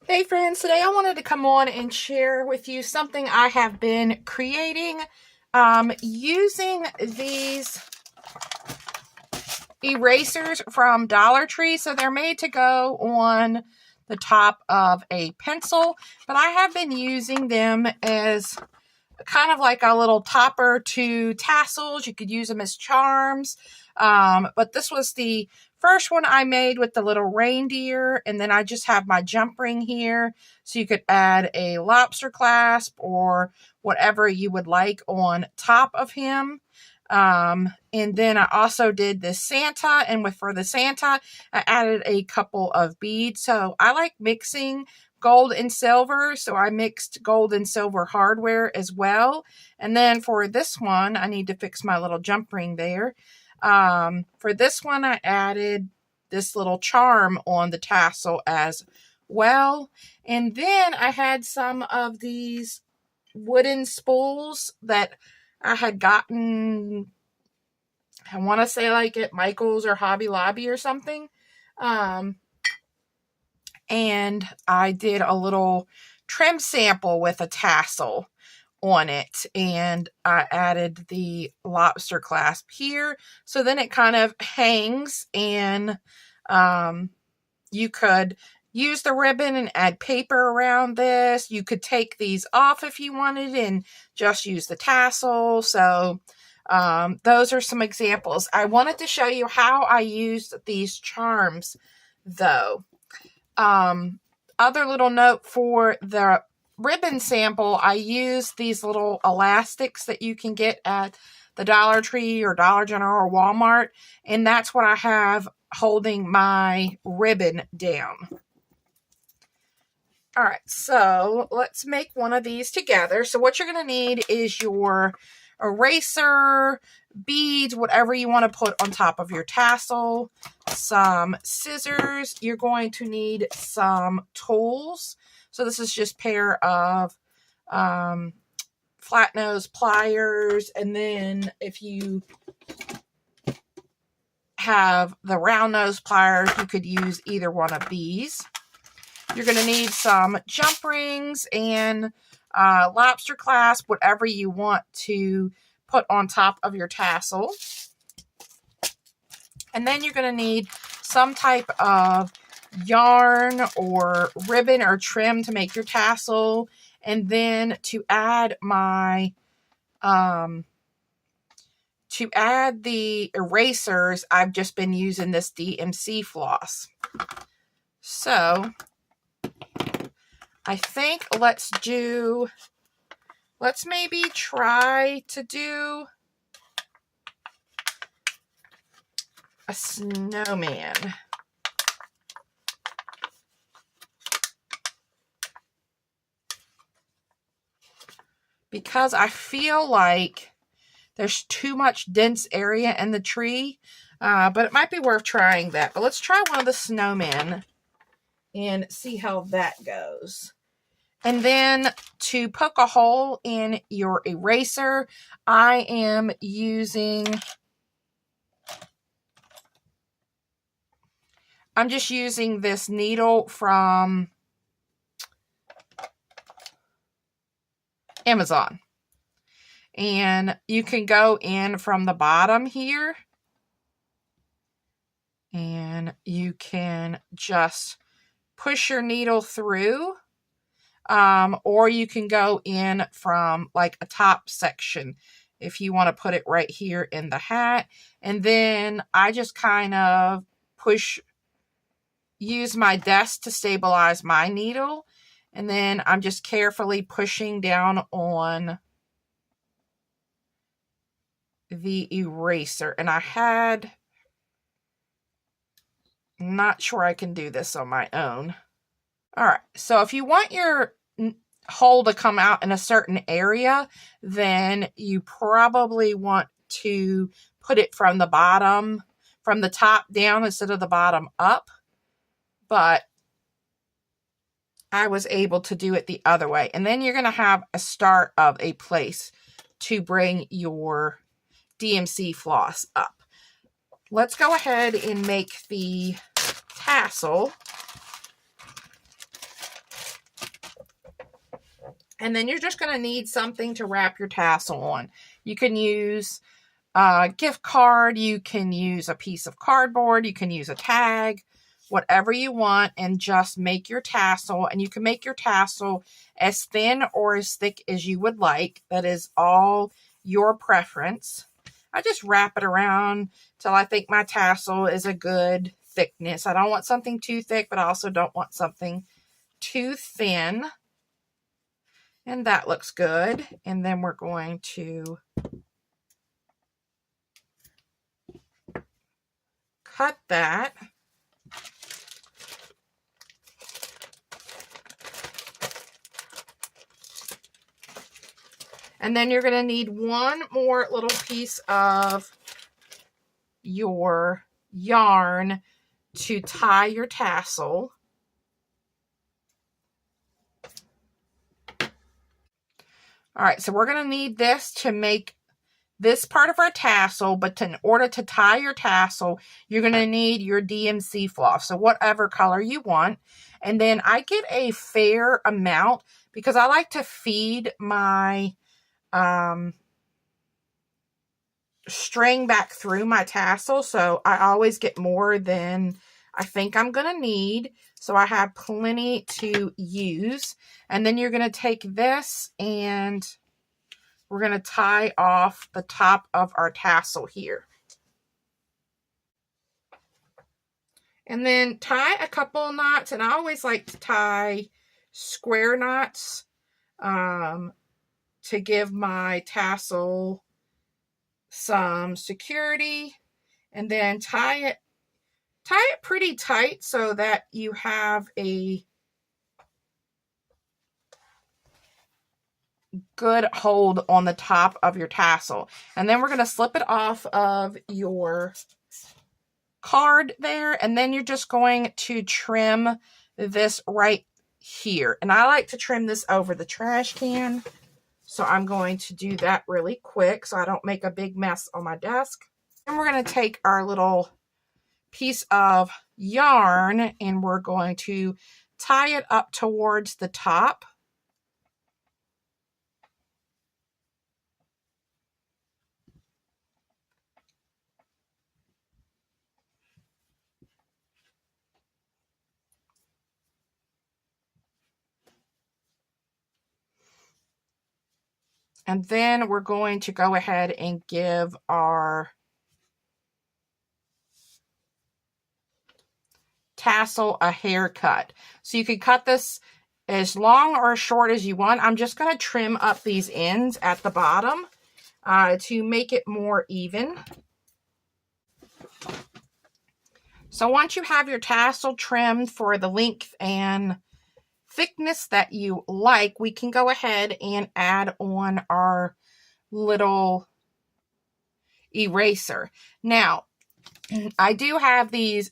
Hey friends, today I wanted to come on and share with you something I have been creating using these erasers from Dollar Tree. So they're made to go on the top of a pencil, but I have been using them as kind of like a little topper to tassels. You could use them as charms. But this was the first one I made with the little reindeer, and then I just have my jump ring here, so you could add a lobster clasp or whatever you would like on top of him. And then I also did this Santa, and for the Santa, I added a couple of beads. So I like mixing gold and silver, so I mixed gold and silver hardware as well. And then for this one, I need to fix my little jump ring there. For this one, I added this little charm on the tassel as well. And then I had some of these wooden spools that I had gotten, I want to say like at Michael's or Hobby Lobby or something. And I did a little trim sample with a tassel on it, and I added the lobster clasp here, so then it kind of hangs, and you could use the ribbon and add paper around this. You could take these off if you wanted and just use the tassel. So those are some examples. I wanted to show you how I used these charms though. Other little note for the ribbon sample, I used these little elastics that you can get at the Dollar Tree or Dollar General or Walmart, and that's what I have holding my ribbon down. All right, so let's make one of these together. So what you're going to need is your eraser, beads, whatever you want to put on top of your tassel, some scissors. You're going to need some tools. So this is just a pair of flat nose pliers, and then if you have the round nose pliers, you could use either one of these. You're going to need some jump rings and lobster clasp, whatever you want to put on top of your tassel. And then you're going to need some type of yarn or ribbon or trim to make your tassel. And then to add my to add the erasers, I've just been using this DMC floss. So I think let's maybe try to do a snowman. Because I feel like there's too much dense area in the tree, but it might be worth trying that. But let's try one of the snowmen and see how that goes. And then to poke a hole in your eraser, I am I'm just using this needle from Amazon. And you can go in from the bottom here, and you can just push your needle through, or you can go in from like a top section if you want to put it right here in the hat. And then I just kind of use my desk to stabilize my needle, and then I'm just carefully pushing down on the eraser. And I'm not sure I can do this on my own. All right, so if you want your hole to come out in a certain area, then you probably want to put it from the bottom, from the top down instead of the bottom up. But I was able to do it the other way. And then you're going to have a start of a place to bring your DMC floss up. Let's go ahead and make the tassel. And then you're just going to need something to wrap your tassel on. You can use a gift card, you can use a piece of cardboard, you can use a tag, whatever you want, and just make your tassel. And you can make your tassel as thin or as thick as you would like. That is all your preference. I just wrap it around till I think my tassel is a good thickness. I don't want something too thick, but I also don't want something too thin. And that looks good. And then we're going to cut that. And then you're going to need one more little piece of your yarn to tie your tassel. All right, so we're going to need this to make this part of our tassel, but in order to tie your tassel, you're going to need your DMC floss, so whatever color you want. And then I get a fair amount because I like to feed my string back through my tassel, so I always get more than I think I'm going to need. So I have plenty to use. And then you're going to take this and we're going to tie off the top of our tassel here. And then tie a couple knots, and I always like to tie square knots to give my tassel some security. And then tie it pretty tight so that you have a good hold on the top of your tassel. And then we're going to slip it off of your card there, and then you're just going to trim this right here. And I like to trim this over the trash can, so I'm going to do that really quick so I don't make a big mess on my desk. And we're going to take our little piece of yarn and we're going to tie it up towards the top. And then we're going to go ahead and give our tassel a haircut. So you can cut this as long or as short as you want. I'm just going to trim up these ends at the bottom to make it more even. So once you have your tassel trimmed for the length and thickness that you like, we can go ahead and add on our little eraser. Now, I do have these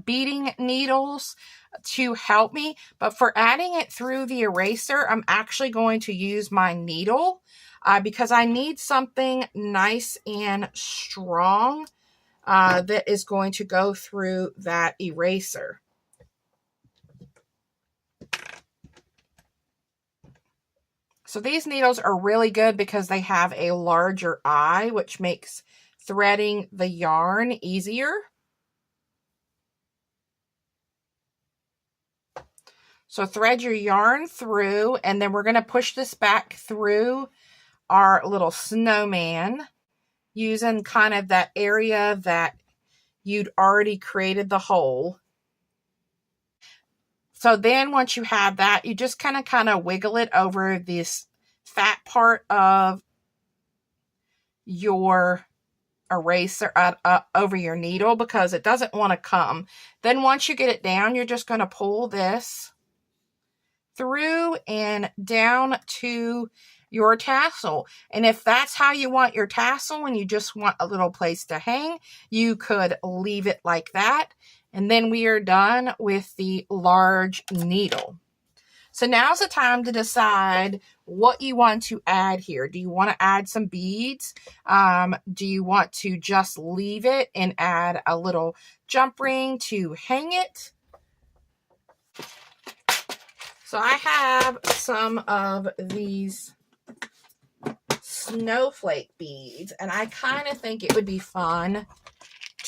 beading needles to help me, but for adding it through the eraser, I'm actually going to use my needle because I need something nice and strong that is going to go through that eraser. So these needles are really good because they have a larger eye, which makes threading the yarn easier. So thread your yarn through, and then we're going to push this back through our little snowman using kind of that area that you'd already created the hole. So then once you have that, you just kind of wiggle it over this fat part of your eraser over your needle because it doesn't want to come. Then once you get it down, you're just going to pull this through and down to your tassel. And if that's how you want your tassel and you just want a little place to hang, you could leave it like that. And then we are done with the large needle. So now's the time to decide what you want to add here. Do you want to add some beads? Do you want to just leave it and add a little jump ring to hang it? So I have some of these snowflake beads, and I kind of think it would be fun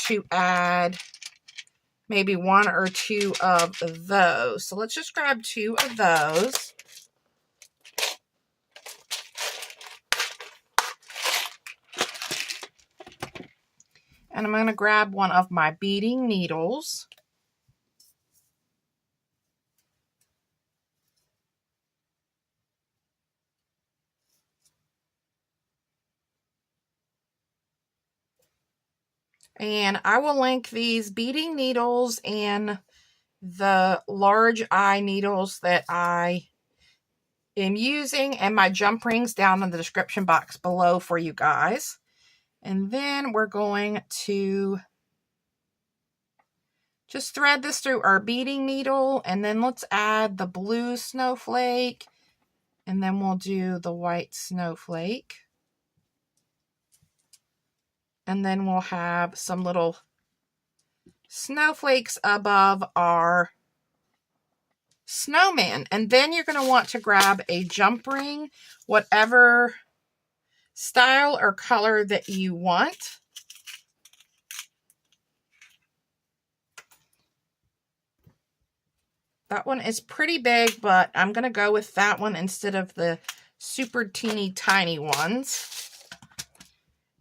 to add maybe 1 or 2 of those. So let's just grab 2 of those. And I'm going to grab one of my beading needles. And I will link these beading needles and the large eye needles that I am using and my jump rings down in the description box below for you guys. And then we're going to just thread this through our beading needle, and then let's add the blue snowflake, and then we'll do the white snowflake. And then we'll have some little snowflakes above our snowman. And then you're going to want to grab a jump ring, whatever style or color that you want. That one is pretty big, but I'm going to go with that one instead of the super teeny tiny ones.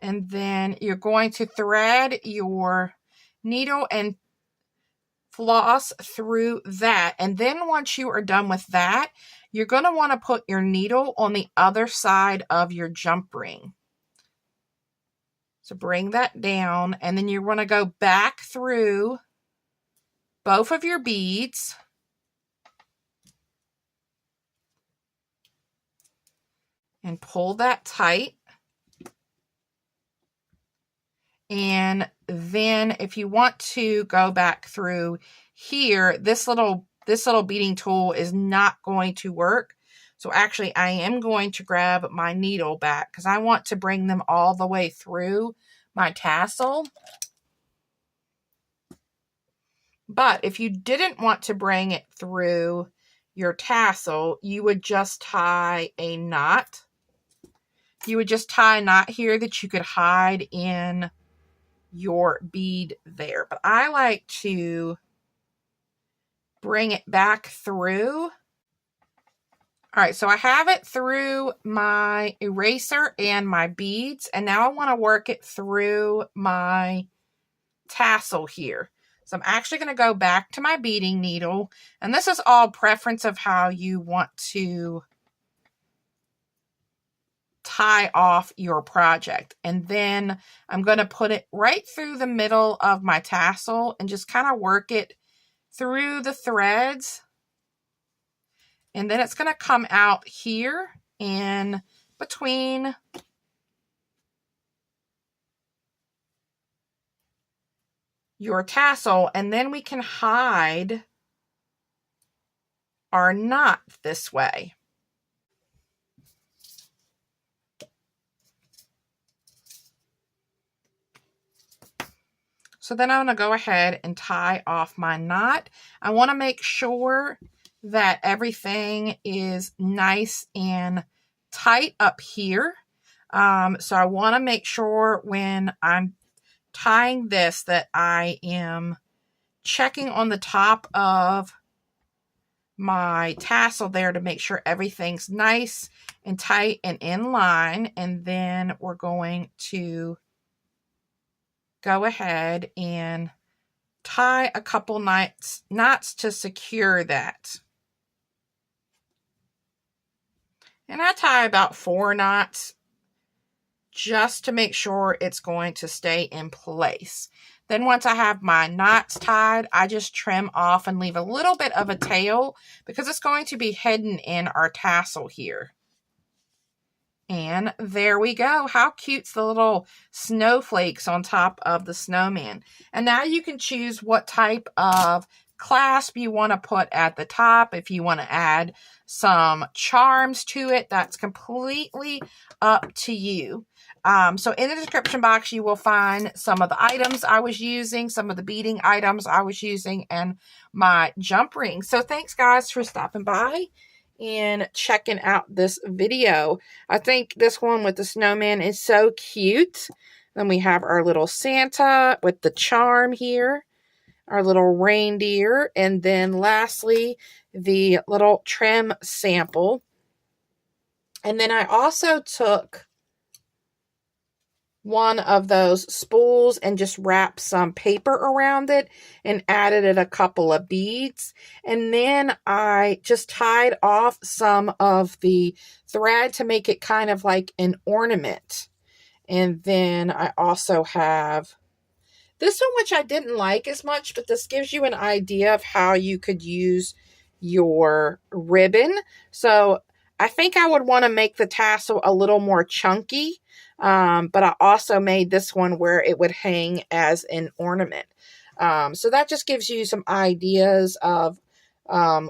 And then you're going to thread your needle and floss through that. And then once you are done with that, you're going to want to put your needle on the other side of your jump ring. So bring that down, and then you're going to go back through both of your beads. And pull that tight. And then if you want to go back through here, this little beading tool is not going to work. So actually I am going to grab my needle back because I want to bring them all the way through my tassel. But if you didn't want to bring it through your tassel, you would just tie a knot. You would just tie a knot here that you could hide in your bead there. But I like to bring it back through. All right, so I have it through my eraser and my beads, and now I want to work it through my tassel here. So I'm actually going to go back to my beading needle, and this is all preference of how you want to tie off your project. And then I'm going to put it right through the middle of my tassel and just kind of work it through the threads. And then it's going to come out here in between your tassel, and then we can hide our knot this way. So then I'm going to go ahead and tie off my knot. I want to make sure that everything is nice and tight up here. So I want to make sure when I'm tying this that I am checking on the top of my tassel there to make sure everything's nice and tight and in line. And then we're going to go ahead and tie a couple knots to secure that. And I tie about 4 knots just to make sure it's going to stay in place. Then once I have my knots tied, I just trim off and leave a little bit of a tail because it's going to be hidden in our tassel here. And there we go. How cute's the little snowflakes on top of the snowman. And now you can choose what type of clasp you want to put at the top. If you want to add some charms to it, that's completely up to you. So in the description box, you will find some of the items I was using, some of the beading items I was using, and my jump ring. So thanks, guys, for stopping by and checking out this video. I think this one with the snowman is so cute. Then we have our little Santa with the charm here, our little reindeer, and then lastly, the little trim sample. And then I also took one of those spools and just wrapped some paper around it and added it a couple of beads. And then I just tied off some of the thread to make it kind of like an ornament. And then I also have this one, which I didn't like as much, but this gives you an idea of how you could use your ribbon. So I think I would want to make the tassel a little more chunky, but I also made this one where it would hang as an ornament. So that just gives you some ideas of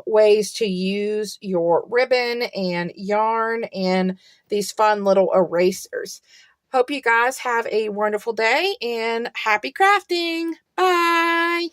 ways to use your ribbon and yarn and these fun little erasers. Hope you guys have a wonderful day and happy crafting. Bye.